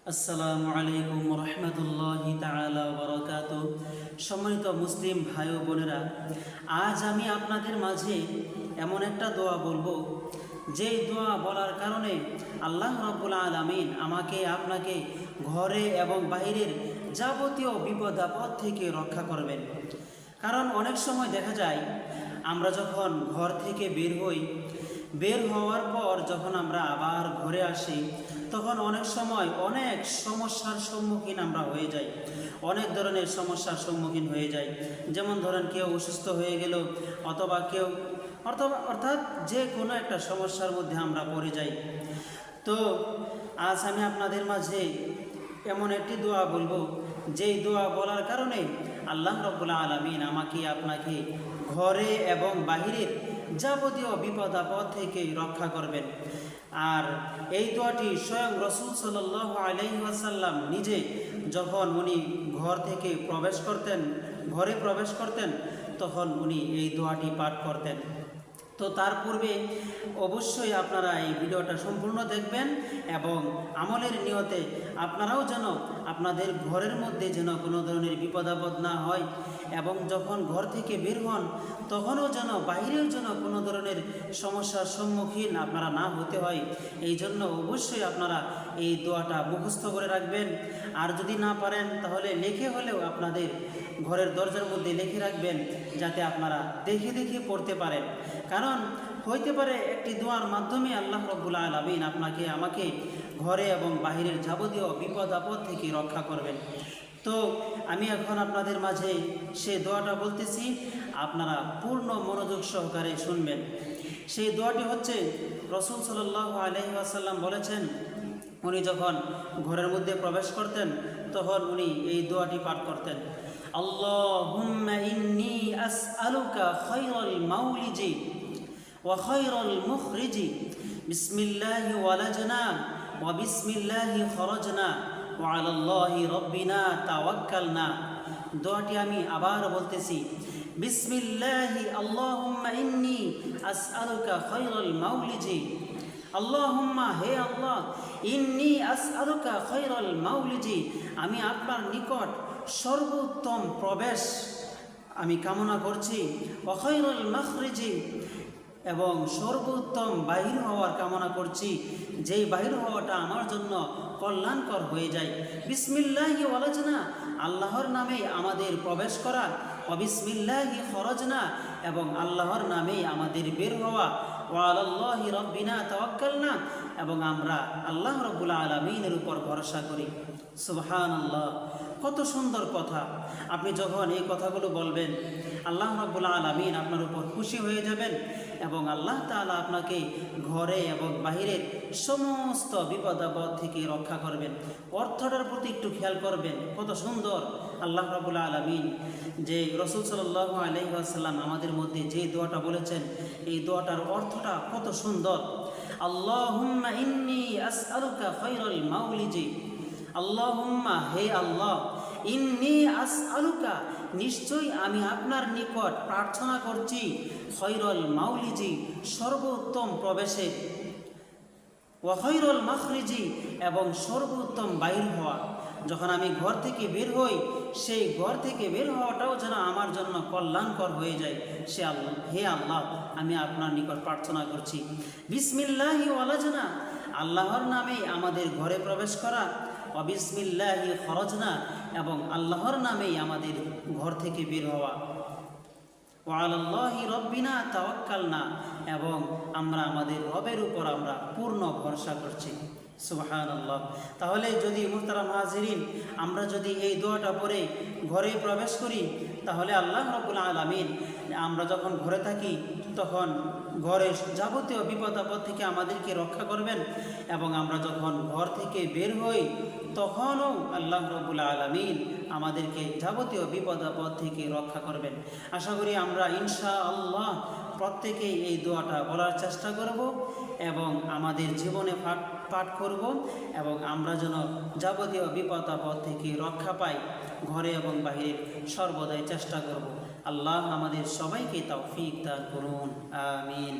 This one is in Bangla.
আসসালামু আলাইকুম রহমতুল্লাহি তাআলা ওয়া বারাকাতুহু। সম্মানিত মুসলিম ভাই ও বোনেরা, আজ আমি আপনাদের মাঝে এমন একটা দোয়া বলবো, যেই দোয়া বলার কারণে আল্লাহ রাব্বুল আলামিন আমাকে আপনাকে ঘরে এবং বাইরের যাবতীয় বিপদ আপদ থেকে রক্ষা করবেন। কারণ অনেক সময় দেখা যায় আমরা যখন ঘর থেকে বের হই, বের হওয়ার পর যখন আমরা আবার ঘরে আসি, তখন অনেক সময় অনেক সমস্যার সম্মুখীন আমরা হয়ে যাই, অনেক ধরনের সমস্যার সম্মুখীন হয়ে যাই। যেমন ধরেন কেউ অসুস্থ হয়ে গেল, অথবা কেউ অর্থাৎ যে কোনো একটা সমস্যার মধ্যে আমরা পড়ে যাই। তো আজ আমি আপনাদের মাঝে এমন একটি দোয়া বলবো, যেই দোয়া বলার কারণে আল্লাহ রাব্বুল আলামিন আমাকে আপনাকে ঘরে এবং বাহিরের যাবতীয় বিপদ আপদ থেকে রক্ষা করবেন। আর এই দোয়াটি স্বয়ং রাসূল সাল্লাল্লাহু আলাইহি ওয়াসাল্লাম নিজে যখন উনি ঘরে প্রবেশ করতেন, তখন উনি এই দোয়াটি পাঠ করতেন। তো তার পূর্বে অবশ্যই আপনারা এই ভিডিওটা সম্পূর্ণ দেখবেন এবং আমলের নিয়তে আপনারাও যেন আপনাদের ঘরের মধ্যে যেন কোনো ধরনের বিপদ আপদ না হয়, এবং যখন ঘর থেকে বের হন তখনও যেন বাইরেও যেন কোনো ধরনের সমস্যার সম্মুখীন আপনারা না হতে হয়। এই জন্য অবশ্যই আপনারা এই দোয়াটা মুখস্থ করে রাখবেন। আর যদি না পারেন তাহলে লিখে হলেও আপনাদের ঘরের দরজার মধ্যে লিখে রাখবেন, যাতে আপনারা দেখে দেখে পড়তে পারেন। কারণ হইতে পারে একটি দোয়ার মাধ্যমে আল্লাহ রাব্বুল আলামিন আপনাকে আমাকে ঘরে এবং বাহিরের যাবতীয় বিপদ আপদ থেকে রক্ষা করবেন। তো আমি এখন আপনাদের মাঝে সেই দোয়াটা বলতেছি, আপনারা পূর্ণ মনোযোগ সহকারে শুনবেন। সেই দোয়াটি হচ্ছে, রাসূল সাল্লাল্লাহু আলাইহি ওয়াসাল্লাম বলেছেন, উনি যখন ঘরের মধ্যে প্রবেশ করতেন তখন উনি এই দোয়াটি পাঠ করতেন। আল্লাহুম্মা ইন্নী আসআলুকা খায়রাল মাউলিজি ওয়া খায়রাল মুখরিজি, বিসমিল্লাহি ওয়ালাজনা ওয়া বিসমিল্লাহি খরাজনা ওয়া আলাল্লাহি রাব্বিনা তাওয়াক্কালনা। দোয়াটি আমি আবার বলতেছি, বিসমিল্লাহি আল্লাহুম্মা ইন্নী আসআলুকা খায়রাল মাউলিজি, আল্লাহুম্মা হে আল্লাহ, ইন্নী আসআলুকা খায়রাল মাউলিজি, আমি আপনার নিকট সর্বোত্তম প্রবেশ আমি কামনা করছি, ওয়া খায়রাল মাখরিজি, এবং সর্বোত্তম বাহির হওয়ার কামনা করছি, যেই বাহির হওয়াটা আমার জন্য কল্যাণকর হয়ে যায়। বিসমিল্লাহি ওয়ালাজনা, আল্লাহর নামে আমাদের প্রবেশ করা, ওয়া বিসমিল্লাহি খরাজনা, এবং আল্লাহর নামে আমাদের বের হওয়া, ওয়া আলাল্লাহি রাব্বিনা তাওয়াক্কালনা, এবং আমরা আল্লাহ রাব্বুল আলামিনের উপর ভরসা করি। সুবহানাল্লাহ, কত সুন্দর কথা! আপনি যখন এই কথাগুলো বলবেন, আল্লাহ রাব্বুল আলামিন আপনার উপর খুশি হয়ে যাবেন এবং আল্লাহ তাআলা আপনাকে ঘরে এবং বাহিরের সমস্ত বিপদ আপদ থেকে রক্ষা করবেন। অর্থটার প্রতি একটু খেয়াল করবেন, কত সুন্দর আল্লাহ রাব্বুল আলামিন যে রাসূল সাল্লাল্লাহু আলাইহি ওয়াসাল্লাম আমাদের মধ্যে যে দোয়াটা বলেছেন, এই দোয়াটার অর্থটা কত সুন্দর। আল্লাহুম্মা ইন্নী আসআলুকা খায়রাল মাউলিজি, আল্লাহুম্মা হে আল্লাহ, ইন্নী আসআলুকা নিশ্চয়ই আমি আপনার নিকট প্রার্থনা করছি, খায়রাল মাউলিজি সর্বোত্তম প্রবেশের, ওয়া খায়রাল মাখরিজি এবং সর্বোত্তম বাইর হওয়া। যখন আমি ঘর থেকে বের হই, সেই ঘর থেকে বের হওয়াটাও যেন আমার জন্য কল্যাণকর হয়ে যায়। সে আল্লাহ, হে আল্লাহ, আমি আপনার নিকট প্রার্থনা করছি। বিসমিল্লাহি ওয়ালাজনা, আল্লাহর নামে আমাদের ঘরে প্রবেশ করা, ওয়া বিসমিল্লাহি খরাজনা, এবং আল্লাহর নামেই আমাদের ঘর থেকে বের হওয়া, ওয়া আলাল্লাহি রাব্বিনা তাওয়াক্কালনা, এবং আমরা আমাদের রবের উপর আমরা পূর্ণ ভরসা করছি। সুবহানাল্লাহ। তাহলে যদি মুহতারাম হাজিরিন, আমরা যদি এই দোয়াটা পড়ে ঘরে প্রবেশ করি, তাহলে আল্লাহ রাব্বুল আলামিন আমরা যখন ঘরে থাকি তখন ঘরের যাবতীয় বিপদ আপদ থেকে আমাদেরকে রক্ষা করবেন, এবং আমরা যখন ঘর থেকে বের হই তখনও আল্লাহ রাব্বুল আলামিন আমাদেরকে যাবতীয় বিপদ আপদ থেকে রক্ষা করবেন। আশা করি আমরা ইনশাআল্লাহ প্রত্যেকেই এই দোয়াটা বলার চেষ্টা করব এবং আমাদের জীবনে পাঠ করব, এবং আমরা যেন যাবতীয় বিপদ আপদ থেকে রক্ষা পাই, ঘরে এবং বাহিরে সর্বদাই চেষ্টা করব। আল্লাহ আমাদের সবাইকে তৌফিক দান করুন, আমিন।